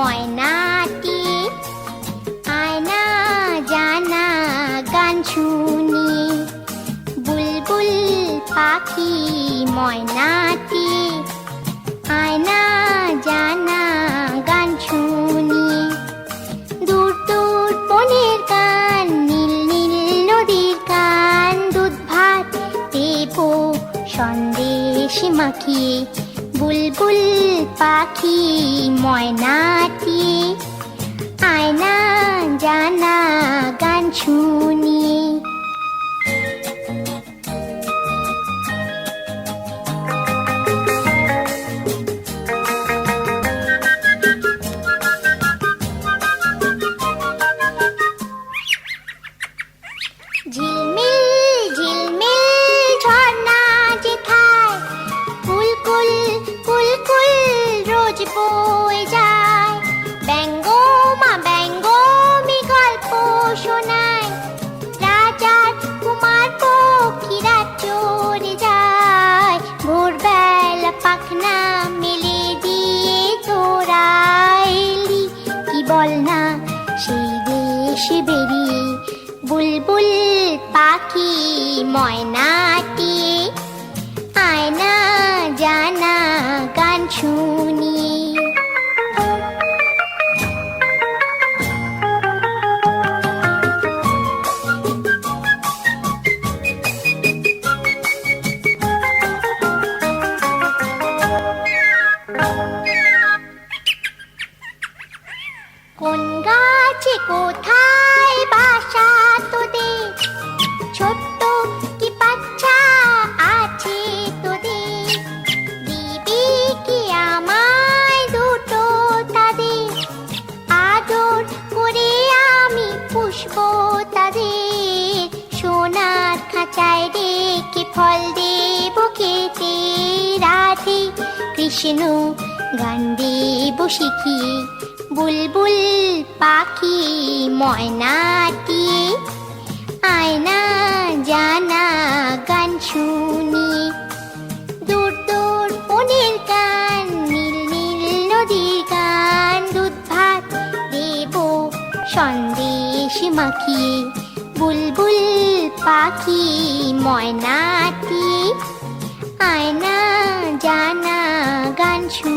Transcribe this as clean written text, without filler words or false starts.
ময়নাটি, আয়না জানা গান শুনি। বুলবুল পাখি ময়নাটি, আয়না জানা গান শুনি। দূর দূর বনের গান, নীল নীল নদীর গান, দুধ ভাত দেব সন্দেশ মাখিয়ে। বুলবুল পাখি ময়নাটি, আয়না জানা গান শুনি। ঝিলমিল ঝিলমিল ঝর্ণা যেথায়, কুলকুল কুলকুল রোজ বয়ে যায়। ব্যঙ্গমা ব্যঙ্গমি গল্প শোনায়, রাজার কুমার পক্ষীরা চড়ে যায়। ভোরবেলা পাখনা মেলে দিয়ে তোরা এলি, কি বল না সেই দেশে বেরিয়ে। বুলবুল পাখি ময়নাটি, আয়না জানা গান শুনি। কোন গাছে কোথায় বাসা তোদের, ছোট্ট কি বাচ্চা আছে তোদের। দিবি কি আমায় দুটো তাদের, আদর করে আমি পুষবো তাদের। সোনার খাঁচায় রেখে ফল দেব খেতে, রাধে কৃষ্ণ গান দেব শিখিয়ে। বুলবুল পাখি ময়নাটি, আয়না জানা গান শুনি। দূর দূর বনের গান, নীল নীল নদীর গান, দুধ ভাত দেব সন্দেশ মাখিয়ে। বুলবুল পাখি ময়নাটি, আয়না জানা গান শুনি।